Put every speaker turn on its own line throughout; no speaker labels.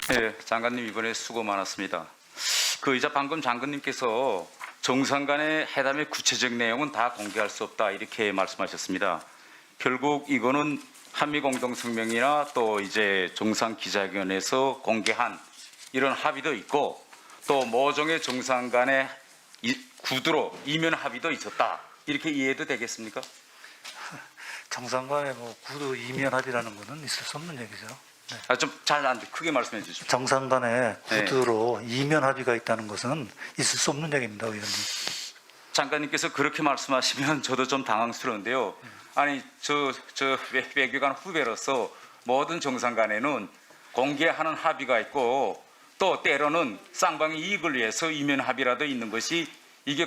네, 장관님 이번에 수고 많았습니다. 이자 방금 장관님께서 정상 간의 회담의 구체적 내용은 다 공개할 수 없다 이렇게 말씀하셨습니다. 결국 이거는 한미 공동성명이나 또 이제 정상 기자회견에서 공개한 이런 합의도 있고 또 모종의 정상 간의 구두로 이면 합의도 있었다 이렇게 이해도 되겠습니까?
정상 간의 구두 이면 합의라는 것은 있을 수 없는 얘기죠. 네.
좀 잘 안 돼. 크게 말씀해 주십시오.
정상 간의 구두로 이면 합의가 있다는 것은 있을 수 없는 얘기입니다, 의원님.
장관님께서 그렇게 말씀하시면 저도 좀 당황스러운데요. 아니 저 외교관 후배로서 모든 정상 간에는 공개하는 합의가 있고 또 때로는 쌍방의 이익을 위해서 이면 합의라도 있는 것이 이게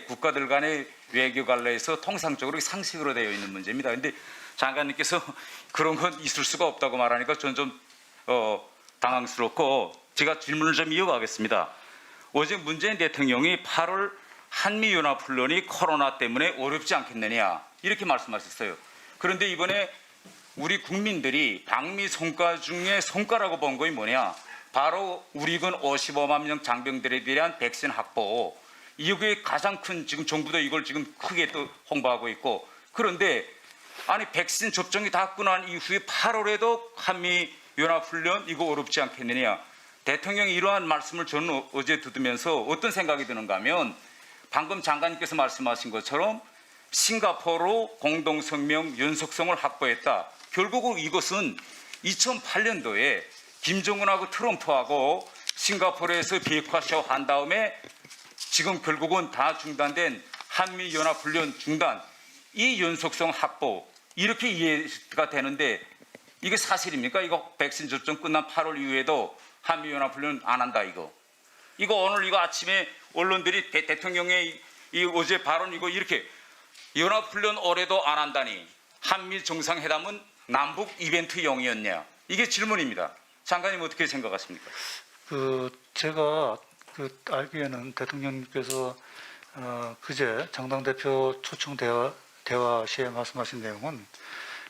국가들 간의 외교 관례에서 통상적으로 상식으로 되어 있는 문제입니다. 그런데 장관님께서 그런 건 있을 수가 없다고 말하니까 저는 좀 당황스럽고 제가 질문을 좀 이어가겠습니다. 어제 문재인 대통령이 8월 한미연합훈련이 코로나 때문에 어렵지 않겠느냐 이렇게 말씀하셨어요. 그런데 이번에 우리 국민들이 방미 성과 중에 성과라고 본 것이 뭐냐? 바로 우리군 55만 명 장병들에 대한 백신 확보. 이게 가장 큰 지금 정부도 이걸 지금 크게 또 홍보하고 있고 그런데 아니 백신 접종이 다 끝난 이후에 8월에도 한미 연합훈련 이거 어렵지 않겠느냐. 대통령이 이러한 말씀을 저는 어제 듣으면서 어떤 생각이 드는가 하면 방금 장관님께서 말씀하신 것처럼 싱가포르 공동성명 연속성을 확보했다. 결국은 이것은 2008년도에 김정은하고 트럼프하고 싱가포르에서 비핵화쇼 한 다음에 지금 결국은 다 중단된 한미연합훈련 중단 이 연속성 확보 이렇게 이해가 되는데 이게 사실입니까? 이거 백신 접종 끝난 8월 이후에도 한미연합훈련 안 한다 이거 오늘 이거 아침에 언론들이 대통령의 이 어제 발언 이거 이렇게 연합훈련 올해도 안 한다니 한미 정상회담은 남북 이벤트용이었냐 이게 질문입니다. 장관님 어떻게 생각하십니까?
제가 알기에는 대통령님께서 그제 정당 대표 초청 대화 시에 말씀하신 내용은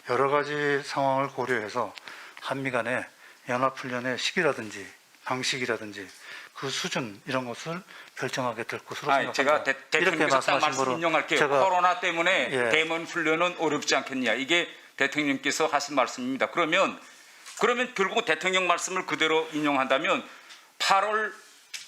여러 가지 상황을 고려해서 한미 간의 연합훈련의 시기라든지 방식이라든지 그 수준 이런 것을 결정하게 될 것으로 생각합니다.
제가 대통령께서 딱 말씀 인용할게요. 코로나 때문에 대면 훈련은 어렵지 않겠냐. 이게 대통령께서 하신 말씀입니다. 그러면 결국 대통령 말씀을 그대로 인용한다면 8월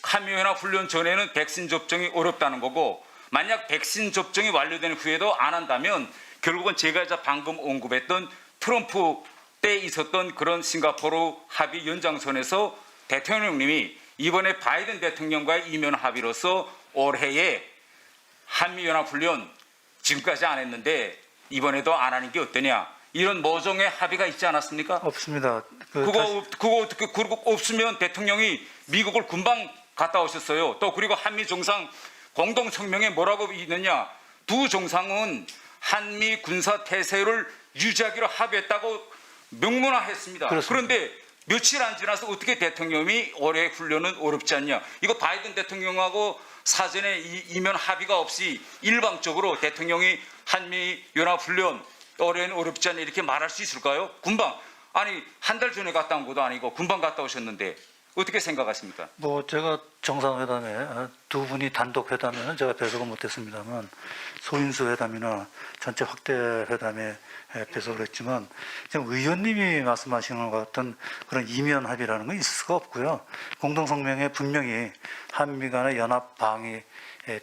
한미연합훈련 전에는 백신 접종이 어렵다는 거고 만약 백신 접종이 완료된 후에도 안 한다면 결국은 제가 방금 언급했던 트럼프 때 있었던 그런 싱가포르 합의 연장선에서 대통령님이 이번에 바이든 대통령과의 이면 합의로서 올해에 한미연합훈련 지금까지 안 했는데 이번에도 안 하는 게 어떠냐 이런 모종의 합의가 있지 않았습니까?
없습니다.
그거 없으면 대통령이 미국을 금방 갔다 오셨어요. 또 그리고 한미 정상 공동 성명에 뭐라고 있느냐? 두 정상은 한미 군사 태세를 유지하기로 합의했다고 명문화했습니다.
그렇습니다.
그런데 며칠 안 지나서 어떻게 대통령이 올해 훈련은 어렵지 않냐? 이거 바이든 대통령하고 사전에 이면 합의가 없이 일방적으로 대통령이 한미 연합 훈련 올해는 어렵지 않냐 이렇게 말할 수 있을까요? 금방 아니 한 달 전에 갔다 온 것도 아니고 금방 갔다 오셨는데 어떻게 생각하십니까?
제가 정상회담에 두 분이 단독 회담에는 제가 배석을 못했습니다만 소인수 회담이나 전체 확대 회담에 배석을 했지만 지금 의원님이 말씀하시는 것 같은 그런 이면 합의라는 건 있을 수가 없고요. 공동성명에 분명히 한미 간의 연합 방위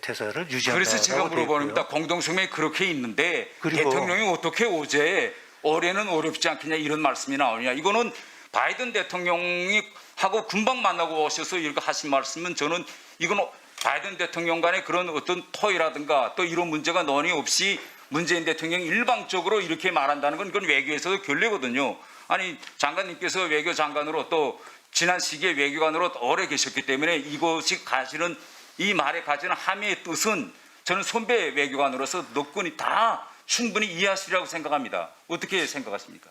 태세를 유지한다고
그래서 제가 물어봅니다. 공동성명이 그렇게 있는데 대통령이 어떻게 어제 올해는 어렵지 않겠냐 이런 말씀이 나오냐. 이거는 바이든 대통령이 하고 금방 만나고 오셔서 이렇게 하신 말씀은 저는 이건 바이든 대통령 간의 그런 어떤 토의라든가 또 이런 문제가 논의 없이 문재인 대통령이 일방적으로 이렇게 말한다는 건 이건 외교에서도 결례거든요. 아니 장관님께서 외교장관으로 또 지난 시기에 외교관으로 오래 계셨기 때문에 이것이 가지는 이 말에 가지는 함의의 뜻은 저는 선배 외교관으로서 너끈히 다 충분히 이해하시리라고 생각합니다. 어떻게 생각하십니까?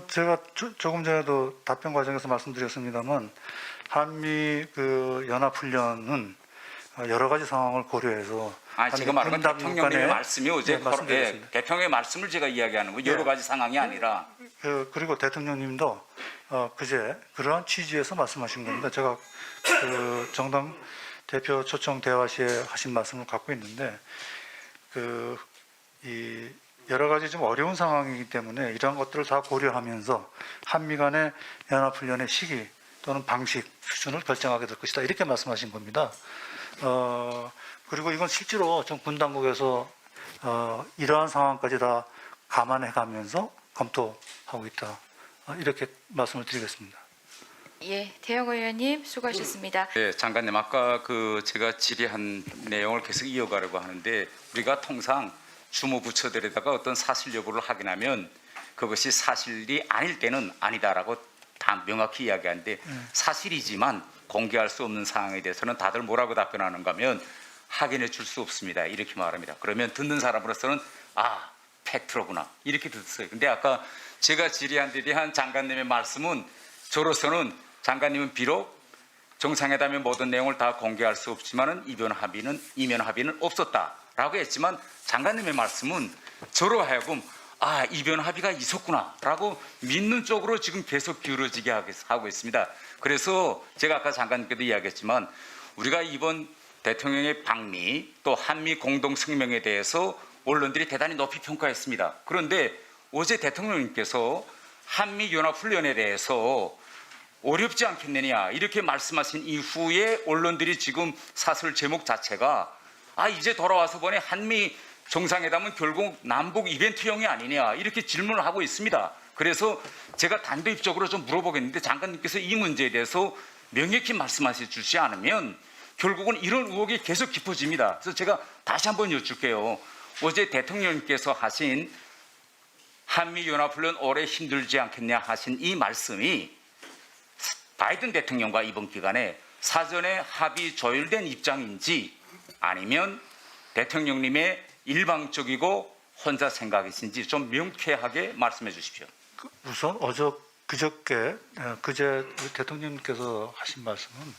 제가 조금 전에도 답변 과정에서 말씀드렸습니다만 한미 연합훈련은 여러 가지 상황을 고려해서
제가 말한 건 대통령님의 말씀이 어제 대통령의 말씀을 제가 이야기하는 거 여러 가지 상황이 아니라
그리고 대통령님도 그제 그러한 취지에서 말씀하신 겁니다. 제가 그 정당 대표 초청 대화 시에 하신 말씀을 갖고 있는데 이 여러 가지 좀 어려운 상황이기 때문에 이러한 것들을 다 고려하면서 한미 간의 연합훈련의 시기 또는 방식 수준을 결정하게 될 것이다 이렇게 말씀하신 겁니다. 그리고 이건 실제로 좀 군 당국에서 이러한 상황까지 다 감안해가면서 검토하고 있다 이렇게 말씀을 드리겠습니다.
예, 대영 의원님 수고하셨습니다.
네, 장관님 아까 제가 질의한 내용을 계속 이어가려고 하는데 우리가 통상 주무부처들에다가 어떤 사실 여부를 확인하면 그것이 사실이 아닐 때는 아니다라고 다 명확히 이야기하는데 사실이지만 공개할 수 없는 상황에 대해서는 다들 뭐라고 답변하는가 하면 확인해 줄 수 없습니다. 이렇게 말합니다. 그러면 듣는 사람으로서는 팩트로구나 이렇게 듣어요. 근데 아까 제가 질의한 데 대한 장관님의 말씀은 저로서는 장관님은 비록 정상회담의 모든 내용을 다 공개할 수 없지만은 이면 합의는 없었다라고 했지만 장관님의 말씀은 저로 하여금 이변 합의가 있었구나라고 믿는 쪽으로 지금 계속 기울어지게 하고 있습니다. 그래서 제가 아까 장관님께도 이야기했지만 우리가 이번 대통령의 방미 또 한미 공동 성명에 대해서 언론들이 대단히 높이 평가했습니다. 그런데 어제 대통령님께서 한미 연합 훈련에 대해서 어렵지 않겠느냐 이렇게 말씀하신 이후에 언론들이 지금 사설 제목 자체가 이제 돌아와서 보니 한미 정상회담은 결국 남북 이벤트형이 아니냐 이렇게 질문을 하고 있습니다. 그래서 제가 단도직입적으로 좀 물어보겠는데 장관님께서 이 문제에 대해서 명확히 말씀하셔 주지 않으면 결국은 이런 의혹이 계속 깊어집니다. 그래서 제가 다시 한번 여쭐게요. 어제 대통령님께서 하신 한미연합훈련 오래 힘들지 않겠냐 하신 이 말씀이 바이든 대통령과 이번 기간에 사전에 합의 조율된 입장인지 아니면 대통령님의 일방적이고 혼자 생각이신지 좀 명쾌하게 말씀해 주십시오.
우선 그제 우리 대통령님께서 하신 말씀은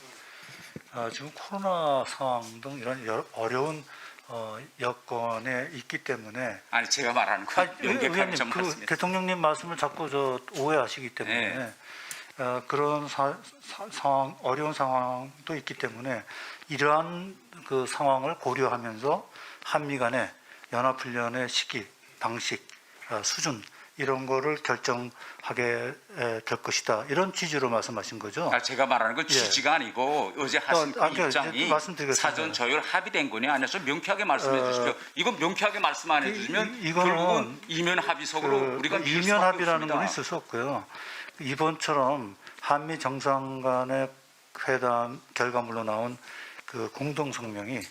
지금 코로나 상황 등 이런 어려운 여건에 있기 때문에
제가 말하는 거 명쾌하게 좀 말씀해 주세요.
대통령님 말씀을 자꾸 오해하시기 때문에
네.
그런 상황 어려운 상황도 있기 때문에 이러한 그 상황을 고려하면서 한미 간의 연합훈련의 시기, 방식, 수준 이런 거를 결정하게 될 것이다. 이런 취지로 말씀하신 거죠.
제가 말하는 건 취지가 아니고 어제 하신 그 입장이 사전 조율 합의된 거냐 아니냐 좀 명쾌하게 말씀해 주십시오. 이건 명쾌하게 말씀 안 해주시면 결국은 이면 합의 속으로 우리가 밀
이면
수밖에
합의라는
없습니다.
건 있을 수 없고요. 이번처럼 한미 정상 간의 회담 결과물로 나온 그 공동 성명이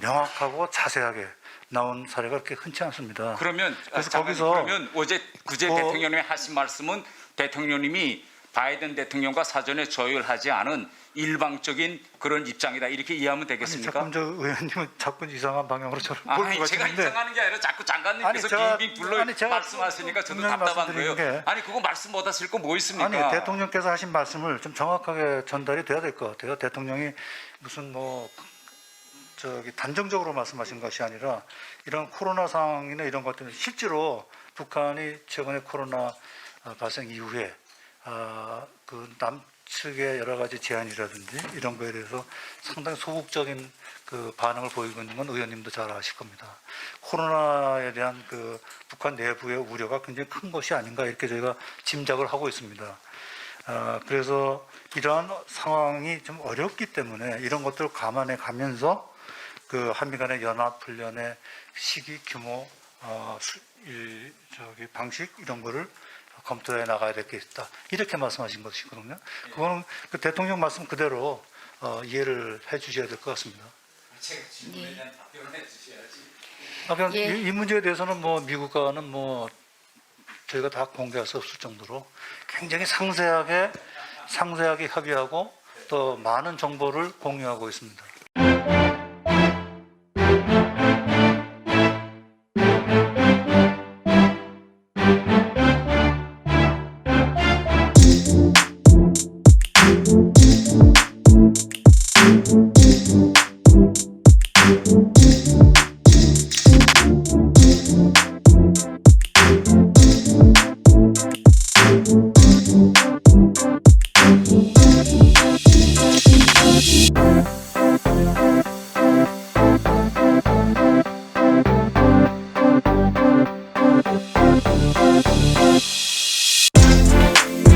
명확하고 자세하게 나온 사례가 그렇게 흔치 않습니다.
그러면
그래서 거기서
그제 대통령님이 하신 말씀은 대통령님이 바이든 대통령과 사전에 조율하지 않은 일방적인 그런 입장이다 이렇게 이해하면 되겠습니까?
자꾸 의원님은 자꾸 이상한 방향으로 저를 몰고
제가
가시는데
이상하는 게 아니라 자꾸 장관님께서 빙빙 둘러 말씀하시니까 저도
분명히
답답한
말씀드리는
거예요. 그거 말씀 못 하실 거 뭐 있습니까?
대통령께서 하신 말씀을 좀 정확하게 전달이 돼야 될 것 같아요. 대통령이 무슨 단정적으로 말씀하신 것이 아니라 이런 코로나 상황이나 이런 것들은 실제로 북한이 최근에 코로나 발생 이후에 그 남측의 여러 가지 제안이라든지 이런 거에 대해서 상당히 소극적인 그 반응을 보이고 있는 건 의원님도 잘 아실 겁니다. 코로나에 대한 그 북한 내부의 우려가 굉장히 큰 것이 아닌가 이렇게 저희가 짐작을 하고 있습니다. 그래서 이러한 상황이 좀 어렵기 때문에 이런 것들을 감안해 가면서 그 한미 간의 연합훈련의 시기, 규모, 방식 이런 거를 검토해 나가야 될 게 있다. 이렇게 말씀하신 것이거든요. 그거는 그 대통령 말씀 그대로 이해를 해 주셔야 될 것 같습니다.
제가 질문에 대한 답변을 해 주셔야지.
그냥
예.
이 문제에 대해서는 미국과는 저희가 다 공개할 수 없을 정도로 굉장히 상세하게 협의하고 또 많은 정보를 공유하고 있습니다.